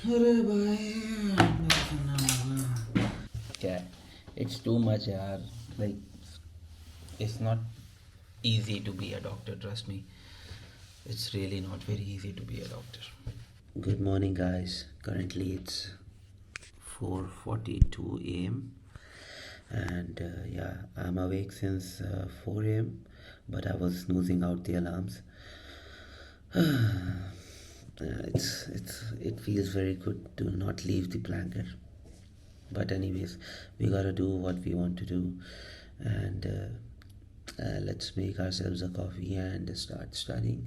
अरे भाई मेरा सुनना होगा क्या. इट्स टू मच यार. Like it's not easy to be a doctor, trust me. It's really not very easy to be a doctor. Good morning guys. Currently it's 4:42 a.m. and yeah, I'm awake since 4 a.m. but I was snoozing out the alarms. It feels very good to not leave the blanket, but anyways, we gotta do what we want to do, and let's make ourselves a coffee and start studying,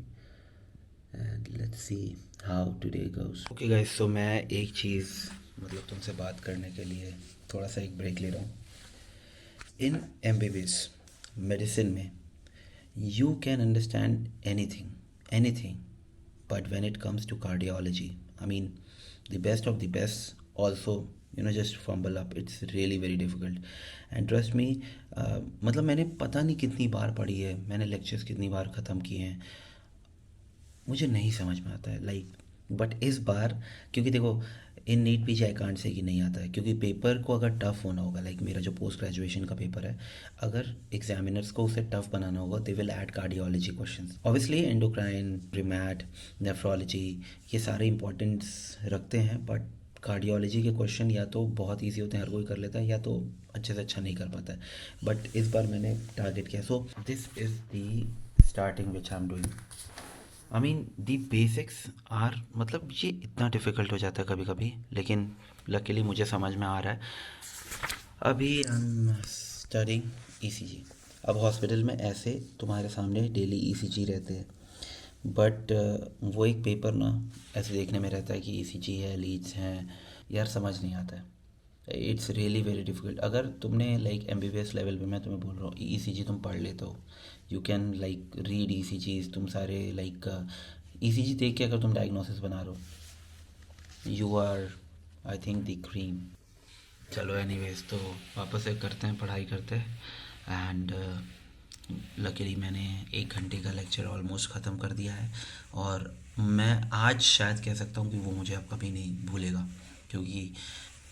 and let's see how today goes. Okay guys, so मैं एक चीज़ मतलब तुमसे बात करने के लिए थोड़ा सा एक ब्रेक ले रहा हूँ. इन MBBS मेडिसिन में you can understand anything, but when it comes to cardiology, I mean, the best of the best also just fumble up. It's really very difficult, and trust me, मतलब मैंने पता नहीं कितनी बार पढ़ी है, मैंने लेक्चर्स कितनी बार ख़त्म किए हैं, मुझे नहीं समझ में आता है. लाइक बट इस बार क्योंकि देखो, in NEET PG I can't say कि नहीं आता है, क्योंकि पेपर को अगर टफ़ होना होगा, लाइक मेरा जो पोस्ट ग्रेजुएशन का पेपर है, अगर एग्जामिनर्स को उसे टफ़ बनाना होगा, they will add cardiology questions. Obviously endocrine, रिमैट, नेफ्रोलॉजी, ये सारे इंपॉर्टेंस रखते हैं, बट कार्डियोलॉजी के क्वेश्चन या तो बहुत ईजी होते हैं, हर कोई कर लेता है, या तो अच्छे से अच्छा नहीं कर पाता है. बट इस बार मैंने टारगेट किया. So this is the starting which I am doing. I mean the basics are, मतलब ये इतना डिफ़िकल्ट हो जाता है कभी कभी, लेकिन लकीली मुझे समझ में आ रहा है. अभी आई एम स्टडिंग ECG. अब हॉस्पिटल में ऐसे तुम्हारे सामने डेली ECG रहते हैं, बट वो एक पेपर ना ऐसे देखने में रहता है कि ECG है, लीड्स हैं, यार समझ नहीं आता है. It's really very difficult. अगर तुमने लाइक MBBS लेवल पे, मैं तुम्हें बोल रहा हूँ, ECG तुम पढ़ लेते हो, you can like read ECGs, तुम सारे लाइक ECG देख के अगर तुम डायग्नोसिस बना रहे हो, you are I think the cream. चलो एनीवेज, तो वापस से करते हैं, पढ़ाई करते हैं. एंड लकीली मैंने 1 घंटे का लेक्चर ऑलमोस्ट ख़त्म कर दिया है, और मैं आज शायद कह सकता हूँ कि वो मुझे अब कभी नहीं भूलेगा, क्योंकि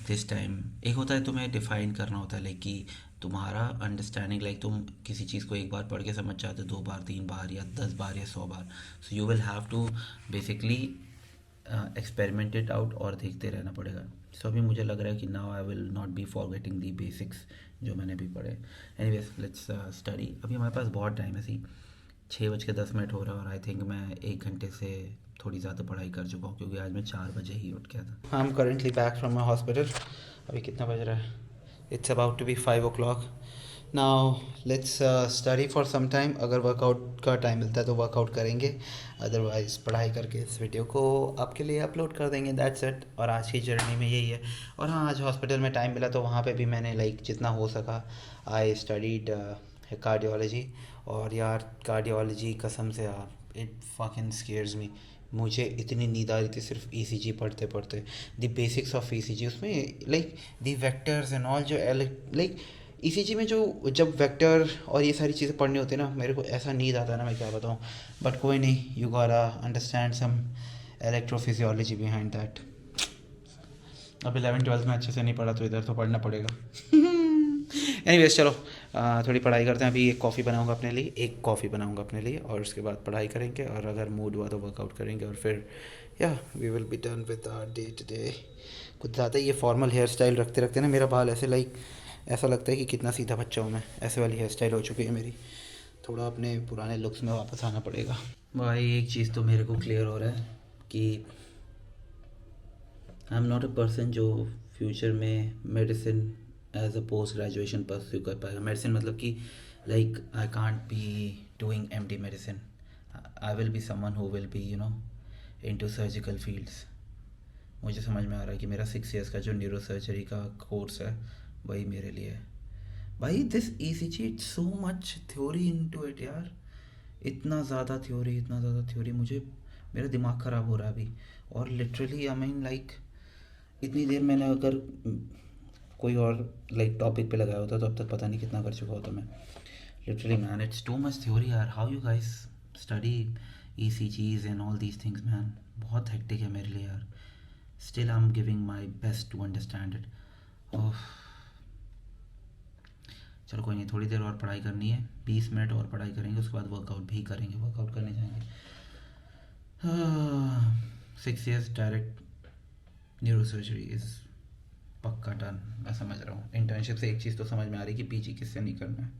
दिस टाइम एक होता है तुम्हें डिफ़ाइन करना होता है, लाइक कि तुम्हारा अंडरस्टैंडिंग, लाइक तुम किसी चीज़ को एक बार पढ़ के समझ जाते हो, 2 बार 3 बार या 10 बार या 100 बार. So you will have to basically experiment it out और देखते रहना पड़ेगा. सो अभी मुझे लग रहा है कि now I will not be forgetting the basics जो मैंने अभी पढ़े. Anyways let's study. अभी हमारे पास बहुत टाइम है, सी 6:10 हो रहा है, और आई थिंक मैं 1 घंटे से थोड़ी ज़्यादा पढ़ाई कर चुका हूँ, क्योंकि आज मैं 4 बजे ही उठ गया था. I am currently back from my hospital. अभी कितना बज रहा है? It's about to be 5 o'clock. Now let's study for some time. अगर वर्कआउट का टाइम मिलता है तो वर्कआउट करेंगे, अदरवाइज़ पढ़ाई करके इस वीडियो को आपके लिए अपलोड कर देंगे. That's it. और आज की जर्नी में यही है. और हाँ, आज हॉस्पिटल में टाइम मिला तो वहाँ पे भी मैंने लाइक जितना हो सका आई स्टडीड कार्डियोलॉजी. और यार कार्डियोलॉजी कसम से यार, इट फकिंग स्केयर्स मी. मुझे इतनी नींद आ रही थी सिर्फ ECG पढ़ते पढ़ते. द बेसिक्स ऑफ ECG, उसमें like the vectors and all, जो लाइक ECG में जो जब वेक्टर और ये सारी चीज़ें पढ़नी होती है ना, मेरे को ऐसा नींद आता है ना, मैं क्या बताऊँ. बट कोई नहीं, you gotta understand some electrophysiology behind that. अब 11th 12th में अच्छे से नहीं पढ़ा तो इधर तो पढ़ना पड़ेगा. एनीवेज चलो, थोड़ी पढ़ाई करते हैं. अभी एक कॉफ़ी बनाऊंगा अपने लिए, और उसके बाद पढ़ाई करेंगे, और अगर मूड हुआ तो वर्कआउट करेंगे, और फिर या we will be done with our day today. कुछ ज़्यादा ये फॉर्मल हेयर स्टाइल रखते रखते ना मेरा बाल ऐसे लाइक ऐसा लगता है कि कितना सीधा बच्चा हूँ मैं. ऐसे वाली हेयर स्टाइल हो चुकी है मेरी. थोड़ा अपने पुराने लुक्स में वापस आना पड़ेगा. भाई एक चीज़ तो मेरे को क्लियर हो रहा है कि I am not a person जो फ्यूचर में medicine as a post graduation pursue कर पाएगा. मेडिसिन मतलब कि like I can't be doing MD medicine. I will be someone who will be into surgical fields. मुझे समझ में आ रहा है कि मेरा 6 years का जो न्यूरो सर्जरी का कोर्स है वही मेरे लिए है. भाई this ECG it's so much theory into it यार. इतना ज़्यादा थ्योरी मुझे, मेरा दिमाग ख़राब हो रहा है अभी. और लिटरली आई मीन लाइक इतनी देर मैंने अगर कोई और लाइक टॉपिक पे लगाया होता तो अब तक पता नहीं कितना कर चुका होता मैं. Literally man, it's too much theory यार. How you guys study ECGs and all these things man. बहुत हेक्टिक है मेरे लिए यार. Still I'm giving my best to understand it. ओह, चलो कोई नहीं, थोड़ी देर और पढ़ाई करनी है, 20 मिनट और पढ़ाई करेंगे, उसके बाद वर्कआउट भी करेंगे, वर्कआउट करने जाएंगे. 6 years direct neuro surgery is पक्का डन. मैं समझ रहा हूँ, इंटर्नशिप से एक चीज़ तो समझ में आ रही कि पीजी किससे नहीं करना है.